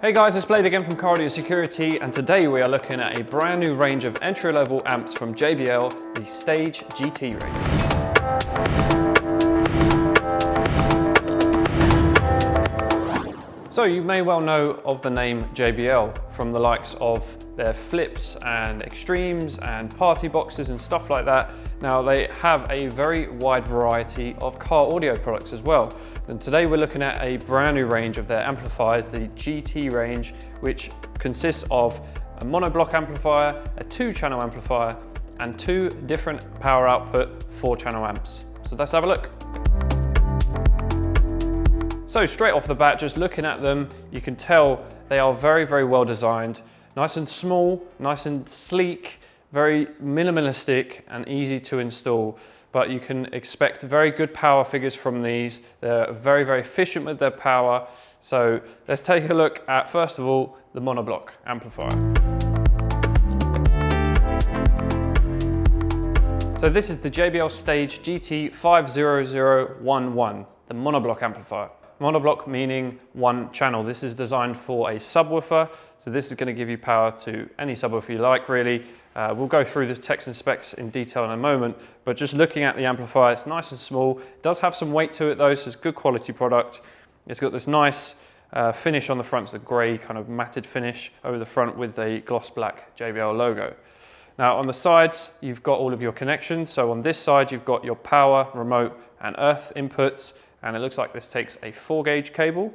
Hey guys, it's Blayde again from Car Audio Security, and today we are looking at a brand new range of entry-level amps from JBL, the Stage GT range. So you may well know of the name JBL from the likes of their flips and extremes and party boxes and stuff like that. Now they have a very wide variety of car audio products as well. And today we're looking at a brand new range of their amplifiers, the GT range, which consists of a monoblock amplifier, a 2-channel amplifier, and 2 different power output 4-channel amps. So let's have a look. So straight off the bat, just looking at them, you can tell they are very, very well designed. Nice and small, nice and sleek, very minimalistic and easy to install. But you can expect very good power figures from these. They're very, very efficient with their power. So let's take a look at, first of all, the monoblock amplifier. So this is the JBL Stage GT 50011, the monoblock amplifier. Monoblock meaning 1 channel. This is designed for a subwoofer, so this is going to give you power to any subwoofer you like, really. We'll go through the text and specs in detail in a moment, but just looking at the amplifier, it's nice and small. It does have some weight to it though, so it's a good quality product. It's got this nice finish on the front, it's the grey kind of matted finish over the front with the gloss black JBL logo. Now on the sides, you've got all of your connections. So on this side, you've got your power, remote and earth inputs. And it looks like this takes a 4-gauge cable.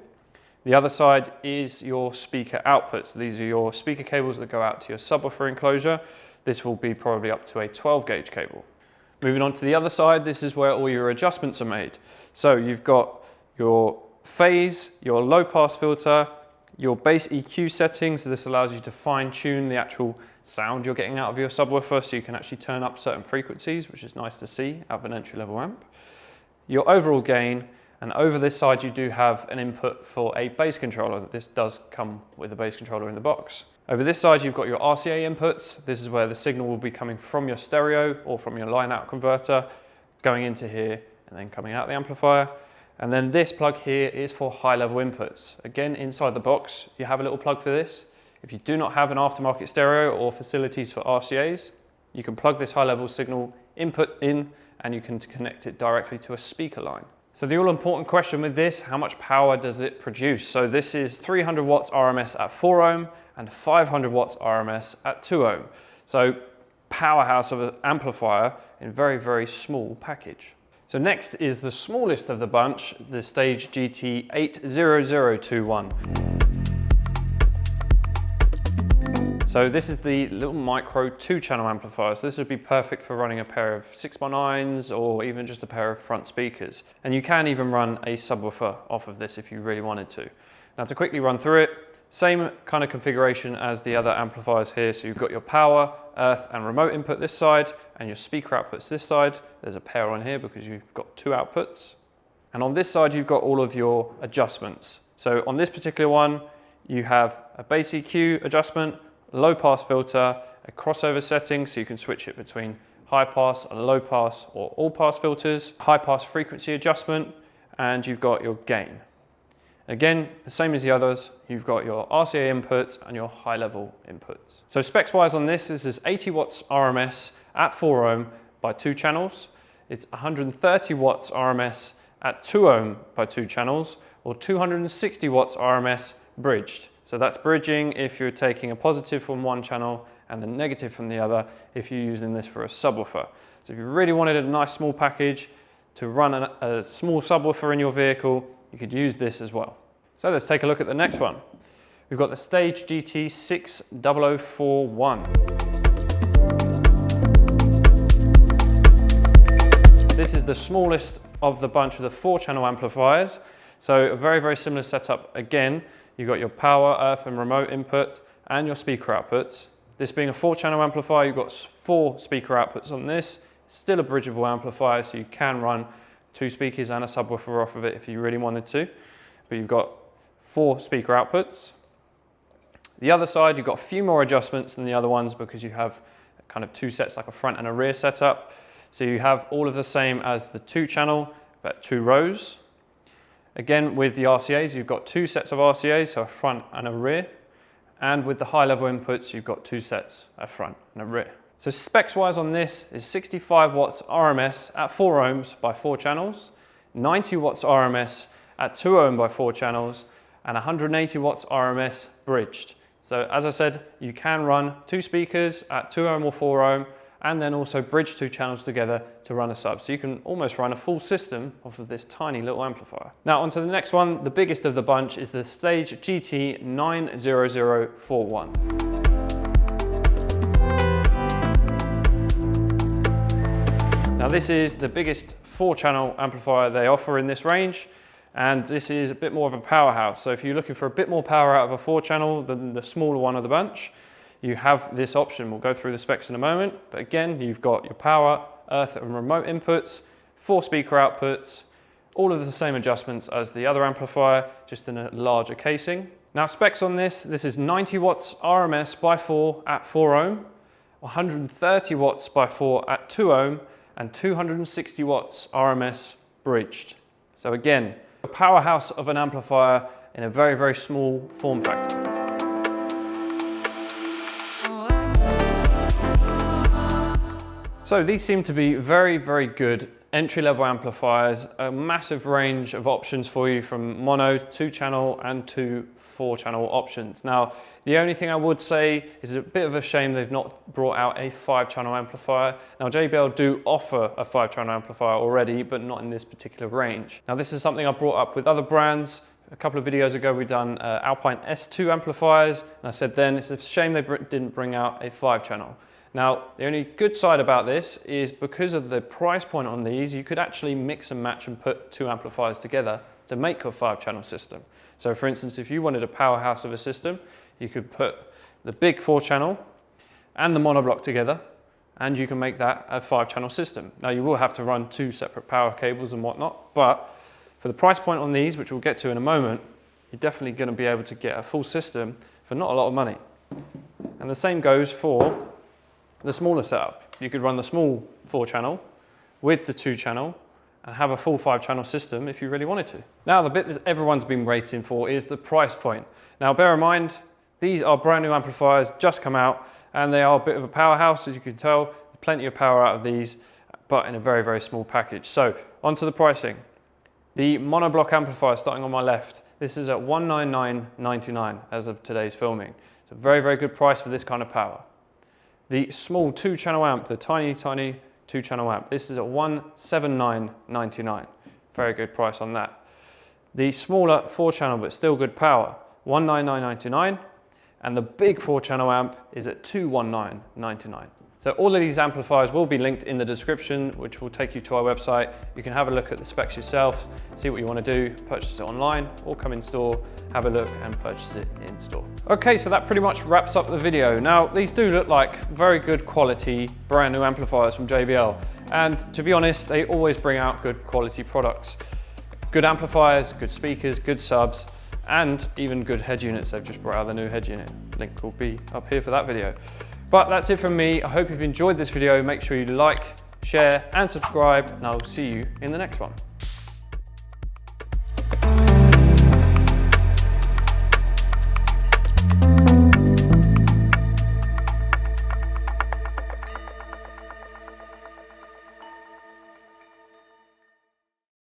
The other side is your speaker outputs. These are your speaker cables that go out to your subwoofer enclosure. This will be probably up to a 12-gauge cable. Moving on to the other side, this is where all your adjustments are made. So you've got your phase, your low pass filter, your bass EQ settings. So this allows you to fine tune the actual sound you're getting out of your subwoofer, so you can actually turn up certain frequencies, which is nice to see out of an entry-level amp. Your overall gain, and over this side you do have an input for a bass controller. This does come with a bass controller in the box. Over this side you've got your RCA inputs. This is where the signal will be coming from your stereo or from your line out converter, going into here and then coming out the amplifier. And then this plug here is for high level inputs. Again, inside the box you have a little plug for this. If you do not have an aftermarket stereo or facilities for RCAs, you can plug this high level signal input in and you can connect it directly to a speaker line. So the all important question with this, how much power does it produce? So this is 300 watts RMS at 4 ohm and 500 watts RMS at 2 ohm. So powerhouse of an amplifier in very, very small package. So next is the smallest of the bunch, the Stage GT 80021. So this is the little micro 2-channel amplifier. So this would be perfect for running a pair of 6x9s or even just a pair of front speakers. And you can even run a subwoofer off of this if you really wanted to. Now to quickly run through it, same kind of configuration as the other amplifiers here. So you've got your power, earth and remote input this side and your speaker outputs this side. There's a pair on here because you've got 2 outputs. And on this side, you've got all of your adjustments. So on this particular one, you have a bass EQ adjustment, low pass filter, a crossover setting so you can switch it between high pass, a low pass or all pass filters, high pass frequency adjustment, and you've got your gain. Again, the same as the others, you've got your RCA inputs and your high level inputs. So specs wise on this is 80 watts RMS at 4 ohm by 2 channels. It's 130 watts RMS at 2 ohm by 2 channels, or 260 watts RMS bridged. So that's bridging if you're taking a positive from one channel and the negative from the other if you're using this for a subwoofer. So if you really wanted a nice small package to run a small subwoofer in your vehicle, you could use this as well. So let's take a look at the next one. We've got the Stage GT 60041. This is the smallest of the bunch of the 4-channel amplifiers. So a very, very similar setup again. You've got your power, earth and remote input and your speaker outputs. This being a 4-channel amplifier, you've got 4 speaker outputs on this. Still a bridgeable amplifier, so you can run 2 speakers and a subwoofer off of it if you really wanted to. But you've got 4 speaker outputs. The other side, you've got a few more adjustments than the other ones because you have kind of 2 sets, like a front and a rear setup. So you have all of the same as the 2-channel, but 2 rows. Again, with the RCAs, you've got two sets of RCAs, so a front and a rear. And with the high level inputs, you've got two sets, a front and a rear. So specs wise on this is 65 watts RMS at 4 ohms by 4 channels, 90 watts RMS at 2 ohm by 4 channels, and 180 watts RMS bridged. So as I said, you can run 2 speakers at 2 ohm or 4 ohm, and then also bridge 2 channels together to run a sub. So you can almost run a full system off of this tiny little amplifier. Now onto the next one, the biggest of the bunch is the Stage GT 90041. Now this is the biggest 4-channel amplifier they offer in this range, and this is a bit more of a powerhouse. So if you're looking for a bit more power out of a 4-channel than the smaller one of the bunch, you have this option. We'll go through the specs in a moment, but again, you've got your power, earth and remote inputs, 4 speaker outputs, all of the same adjustments as the other amplifier, just in a larger casing. Now specs on this is 90 watts RMS by 4 at 4 ohm, 130 watts by 4 at 2 ohm, and 260 watts RMS bridged. So again, a powerhouse of an amplifier in a very, very small form factor. So these seem to be very, very good entry-level amplifiers, a massive range of options for you from mono, 2-channel and to 4-channel options. Now, the only thing I would say is a bit of a shame they've not brought out a 5-channel amplifier. Now, JBL do offer a 5-channel amplifier already, but not in this particular range. Now, this is something I brought up with other brands. A couple of videos ago, we done Alpine S2 amplifiers, and I said then it's a shame they didn't bring out a 5-channel. Now, the only good side about this is because of the price point on these, you could actually mix and match and put 2 amplifiers together to make a 5-channel system. So for instance, if you wanted a powerhouse of a system, you could put the big 4-channel and the monoblock together, and you can make that a 5-channel system. Now, you will have to run 2 separate power cables and whatnot, but for the price point on these, which we'll get to in a moment, you're definitely going to be able to get a full system for not a lot of money. And the same goes for the smaller setup. You could run the small 4-channel with the 2-channel and have a full 5-channel system if you really wanted to. Now, the bit that everyone's been waiting for is the price point. Now, bear in mind, these are brand new amplifiers, just come out, and they are a bit of a powerhouse, as you can tell, plenty of power out of these, but in a very, very small package. So, onto the pricing. The monoblock amplifier starting on my left, this is at $199.99 as of today's filming. It's a very, very good price for this kind of power. The small 2-channel amp, the tiny, tiny 2-channel amp, this is at $179.99. Very good price on that. The smaller 4-channel, but still good power, $199.99. And the big 4-channel amp is at $219.99. So all of these amplifiers will be linked in the description, which will take you to our website. You can have a look at the specs yourself, see what you want to do, purchase it online, or come in store, have a look and purchase it in store. Okay, so that pretty much wraps up the video. Now, these do look like very good quality, brand new amplifiers from JBL. And to be honest, they always bring out good quality products. Good amplifiers, good speakers, good subs, and even good head units. They've just brought out the new head unit. Link will be up here for that video. But that's it from me. I hope you've enjoyed this video. Make sure you like, share, and subscribe, and I'll see you in the next one.